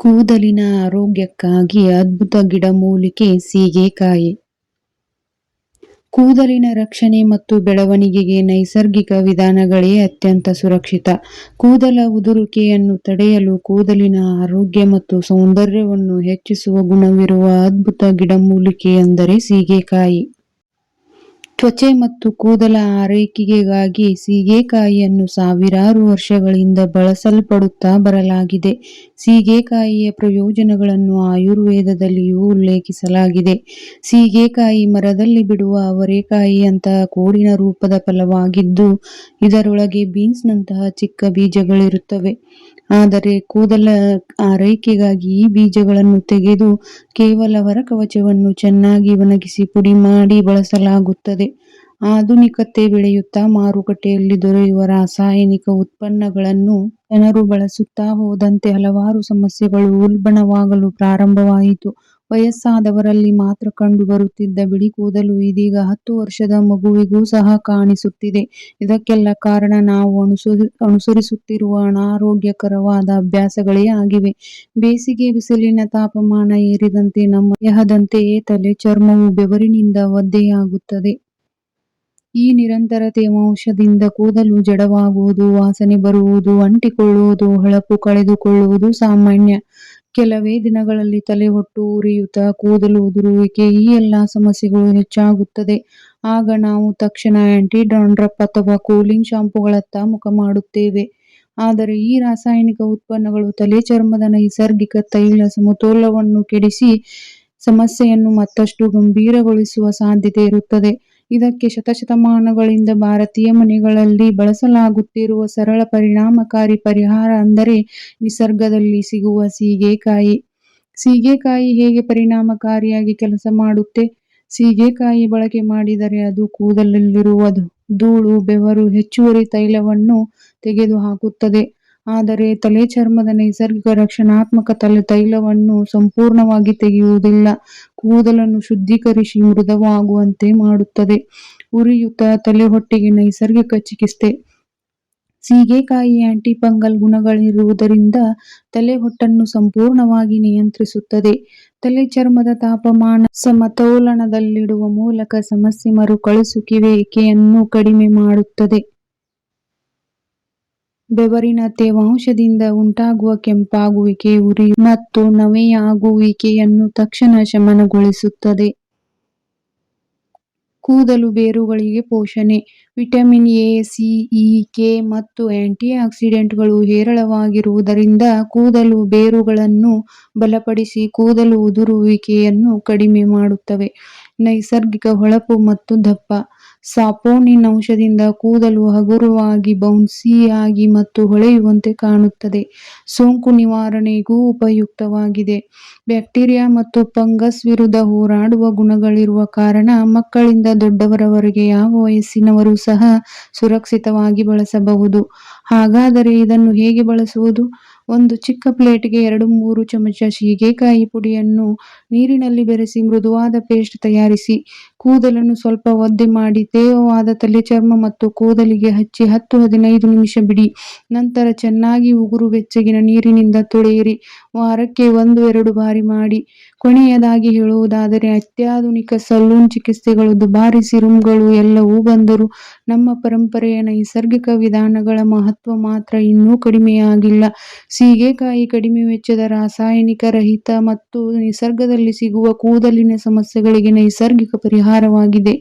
ಕೂದಲಿನ ಆರೋಗ್ಯಕ್ಕಾಗಿ ಅದ್ಭುತ ಗಿಡಮೂಲಿಕೆ ಸೀಗೆಕಾಯಿ. ಕೂದಲಿನ ರಕ್ಷಣೆ ಮತ್ತು ಬೆಳವಣಿಗೆಗೆ ನೈಸರ್ಗಿಕ ವಿಧಾನಗಳೇ ಅತ್ಯಂತ ಸುರಕ್ಷಿತ. ಕೂದಲ ಉದುರುವಿಕೆಯನ್ನು ತಡೆಯಲು ಕೂದಲಿನ ಆರೋಗ್ಯ ಮತ್ತು ಸೌಂದರ್ಯವನ್ನು ಹೆಚ್ಚಿಸುವ ಗುಣವಿರುವ ಅದ್ಭುತ ಗಿಡಮೂಲಿಕೆ ಎಂದರೆ ಸೀಗೆಕಾಯಿ. ತ್ವಚೆ ಮತ್ತು ಕೂದಲ ಆರೈಕೆಗಾಗಿ ಸೀಗೆಕಾಯಿಯನ್ನು ಸಾವಿರಾರು ವರ್ಷಗಳಿಂದ ಬಳಸಲ್ಪಡುತ್ತಾ ಬರಲಾಗಿದೆ. ಸೀಗೆಕಾಯಿಯ ಪ್ರಯೋಜನಗಳನ್ನು ಆಯುರ್ವೇದದಲ್ಲಿಯೂ ಉಲ್ಲೇಖಿಸಲಾಗಿದೆ. ಸೀಗೆಕಾಯಿ ಮರದಲ್ಲಿ ಬಿಡುವ ಅವರೆಕಾಯಿಯಂತಹ ಕೋಡಿನ ರೂಪದ ಫಲವಾಗಿದ್ದು, ಇದರೊಳಗೆ ಬೀನ್ಸ್ನಂತಹ ಚಿಕ್ಕ ಬೀಜಗಳಿರುತ್ತವೆ. ಆದರೆ ಕೂದಲ ಆರೈಕೆಗಾಗಿ ಈ ಬೀಜಗಳನ್ನು ತೆಗೆದು ಕೇವಲ ಹೊರಕವಚವನ್ನು ಚೆನ್ನಾಗಿ ಒಣಗಿಸಿ ಪುಡಿ ಮಾಡಿ ಬಳಸಲಾಗುತ್ತದೆ. ಆಧುನಿಕತೆ ಬೆಳೆಯುತ್ತಾ ಮಾರುಕಟ್ಟೆಯಲ್ಲಿ ದೊರೆಯುವ ರಾಸಾಯನಿಕ ಉತ್ಪನ್ನಗಳನ್ನು ಜನರು ಬಳಸುತ್ತಾ ಹೋದಂತೆ ಹಲವಾರು ಸಮಸ್ಯೆಗಳು ಉಲ್ಬಣವಾಗಲು ಪ್ರಾರಂಭವಾಯಿತು. ವಯಸ್ಸಾದವರಲ್ಲಿ ಮಾತ್ರ ಕಂಡುಬರುತ್ತಿದ್ದ ಬಿಳಿ ಕೂದಲು ಇದೀಗ 10 ವರ್ಷದ ಮಗುವಿಗೂ ಸಹ ಕಾಣಿಸುತ್ತಿದೆ. ಇದಕ್ಕೆಲ್ಲ ಕಾರಣ ನಾವು ಅನುಸರಿಸುತ್ತಿರುವ ಅನಾರೋಗ್ಯಕರವಾದ ಅಭ್ಯಾಸಗಳೇ ಆಗಿವೆ. ಬೇಸಿಗೆ ಬಿಸಿಲಿನ ತಾಪಮಾನ ಏರಿದಂತೆ ನಮ್ಮ ದೇಹದಂತೆಯೇ ತಲೆ ಚರ್ಮವು ಬೆವರಿನಿಂದ ಒದ್ದೆಯಾಗುತ್ತದೆ. ಈ ನಿರಂತರ ತೇವಾಂಶದಿಂದ ಕೂದಲು ಜಡವಾಗುವುದು, ವಾಸನೆ ಬರುವುದು, ಅಂಟಿಕೊಳ್ಳುವುದು, ಹೊಳಪು ಕಳೆದುಕೊಳ್ಳುವುದು ಸಾಮಾನ್ಯ. ಕೆಲವೇ ದಿನಗಳಲ್ಲಿ ತಲೆಹೊಟ್ಟು, ಉರಿಯೂತ, ಕೂದಲು ಉದುರುವಿಕೆ ಈ ಎಲ್ಲಾ ಸಮಸ್ಯೆಗಳು ಹೆಚ್ಚಾಗುತ್ತದೆ. ಆಗ ನಾವು ತಕ್ಷಣ ಆಂಟಿ ಡ್ಯಾಂಡ್ರಫ್ ಅಥವಾ ಕೂಲಿಂಗ್ ಶಾಂಪೂಗಳತ್ತ ಮುಖ ಮಾಡುತ್ತೇವೆ. ಆದರೆ ಈ ರಾಸಾಯನಿಕ ಉತ್ಪನ್ನಗಳು ತಲೆ ಚರ್ಮದ ನೈಸರ್ಗಿಕ ತೈಲ ಸಮತೋಲನವನ್ನು ಕೆಡಿಸಿ ಸಮಸ್ಯೆಯನ್ನು ಮತ್ತಷ್ಟು ಗಂಭೀರಗೊಳಿಸುವ ಸಾಧ್ಯತೆ ಇರುತ್ತದೆ. ಇದಕ್ಕೆ ಶತಶತಮಾನಗಳಿಂದ ಭಾರತೀಯ ಮನೆಗಳಲ್ಲಿ ಬಳಸಲಾಗುತ್ತಿರುವ ಸರಳ ಪರಿಣಾಮಕಾರಿ ಪರಿಹಾರ ಅಂದರೆ ನಿಸರ್ಗದಲ್ಲಿ ಸಿಗುವ ಸೀಗೆಕಾಯಿ. ಸೀಗೆಕಾಯಿ ಹೇಗೆ ಪರಿಣಾಮಕಾರಿಯಾಗಿ ಕೆಲಸ ಮಾಡುತ್ತೆ? ಸೀಗೆಕಾಯಿ ಬಳಕೆ ಮಾಡಿದರೆ ಅದು ಕೂದಲಲ್ಲಿರುವ ಧೂಳು, ಬೆವರು, ಹೆಚ್ಚುವರಿ ತೈಲವನ್ನು ತೆಗೆದುಹಾಕುತ್ತದೆ. ಆದರೆ ತಲೆ ಚರ್ಮದ ನೈಸರ್ಗಿಕ ರಕ್ಷಣಾತ್ಮಕ ತೈಲವನ್ನು ಸಂಪೂರ್ಣವಾಗಿ ತೆಗೆಯುವುದಿಲ್ಲ. ಕೂದಲನ್ನು ಶುದ್ಧೀಕರಿಸಿ ಮೃದುವಾಗುವಂತೆ ಮಾಡುತ್ತದೆ. ಉರಿಯೂತ, ತಲೆಹೊಟ್ಟಿಗೆ ನೈಸರ್ಗಿಕ ಚಿಕಿತ್ಸೆ. ಸೀಗೆಕಾಯಿ ಆಂಟಿ ಫಂಗಲ್ ಗುಣಗಳಿರುವುದರಿಂದ ತಲೆಹೊಟ್ಟನ್ನು ಸಂಪೂರ್ಣವಾಗಿ ನಿಯಂತ್ರಿಸುತ್ತದೆ. ತಲೆ ಚರ್ಮದ ತಾಪಮಾನ ಸಮತೋಲನದಲ್ಲಿಡುವ ಮೂಲಕ ಸಮಸ್ಯೆ ಮರುಕಳಿಸುವಿಕೆಯನ್ನು ಕಡಿಮೆ ಮಾಡುತ್ತದೆ. ಬೆವರಿನ ತೇವಾಂಶದಿಂದ ಉಂಟಾಗುವ ಕೆಂಪಾಗುವಿಕೆ, ಉರಿ ಮತ್ತು ನವೆಯಾಗುವಿಕೆಯನ್ನು ತಕ್ಷಣ ಶಮನಗೊಳಿಸುತ್ತದೆ. ಕೂದಲು ಬೇರುಗಳಿಗೆ ಪೋಷಣೆ. Vitamin A, C, E, K ಮತ್ತು ಆಂಟಿ ಆಕ್ಸಿಡೆಂಟ್ಗಳು ಹೇರಳವಾಗಿರುವುದರಿಂದ ಕೂದಲು ಬೇರುಗಳನ್ನು ಬಲಪಡಿಸಿ ಕೂದಲು ಉದುರುವಿಕೆಯನ್ನು ಕಡಿಮೆ ಮಾಡುತ್ತವೆ. ನೈಸರ್ಗಿಕ ಹೊಳಪು ಮತ್ತು ದಪ್ಪ. ಸಾಪೋನಿನ್ ಅಂಶದಿಂದ ಕೂದಲು ಹಗುರವಾಗಿ, ಬೌನ್ಸಿಯಾಗಿ ಮತ್ತು ಹೊಳೆಯುವಂತೆ ಕಾಣುತ್ತದೆ. ಸೋಂಕು ನಿವಾರಣೆಗೂ ಉಪಯುಕ್ತವಾಗಿದೆ. ಬ್ಯಾಕ್ಟೀರಿಯಾ ಮತ್ತು ಫಂಗಸ್ ವಿರುದ್ಧ ಹೋರಾಡುವ ಗುಣಗಳಿರುವ ಕಾರಣ ಮಕ್ಕಳಿಂದ ದೊಡ್ಡವರವರೆಗೆ ಯಾವ ವಯಸ್ಸಿನವರೂ ಸಹ ಸುರಕ್ಷಿತವಾಗಿ ಬಳಸಬಹುದು. ಹಾಗಾದರೆ ಇದನ್ನು ಹೇಗೆ ಬಳಸುವುದು? ಒಂದು ಚಿಕ್ಕ ಪ್ಲೇಟ್ಗೆ 2-3 ಚಮಚ ಸೀಗೆಕಾಯಿ ಪುಡಿಯನ್ನು ನೀರಿನಲ್ಲಿ ಬೆರೆಸಿ ಮೃದುವಾದ ಪೇಸ್ಟ್ ತಯಾರಿಸಿ. ಕೂದಲನ್ನು ಸ್ವಲ್ಪ ಒದ್ದೆ ಮಾಡಿ ತೇವವಾದ ತಲೆಚರ್ಮ ಮತ್ತು ಕೂದಲಿಗೆ ಹಚ್ಚಿ 10-15 ನಿಮಿಷ ಬಿಡಿ. ನಂತರ ಚೆನ್ನಾಗಿ ಉಗುರು ಬೆಚ್ಚಗಿನ ನೀರಿನಿಂದ ತೊಳೆಯಿರಿ. ವಾರಕ್ಕೆ 1-2 ಬಾರಿ ಮಾಡಿ. ಕೊನೆಯದಾಗಿ ಹೇಳುವುದಾದರೆ, ಅತ್ಯಾಧುನಿಕ ಸಲೂನ್ ಚಿಕಿತ್ಸೆಗಳು, ದುಬಾರಿ ಸಿರಮ್ಗಳು ಎಲ್ಲವೂ ಬಂದರೂ ನಮ್ಮ ಪರಂಪರೆಯ ನೈಸರ್ಗಿಕ ವಿಧಾನಗಳ ಮಹತ್ವ ಮಾತ್ರ ಇನ್ನೂ ಕಡಿಮೆಯಾಗಿಲ್ಲ. ಸೀಗೆಕಾಯಿ ಕಡಿಮೆ ವೆಚ್ಚದ, ರಾಸಾಯನಿಕ ರಹಿತ ಮತ್ತು ನಿಸರ್ಗದಲ್ಲಿ ಸಿಗುವ ಕೂದಲಿನ ಸಮಸ್ಯೆಗಳಿಗೆ ನೈಸರ್ಗಿಕ ಪರಿಹಾರವಾಗಿದೆ.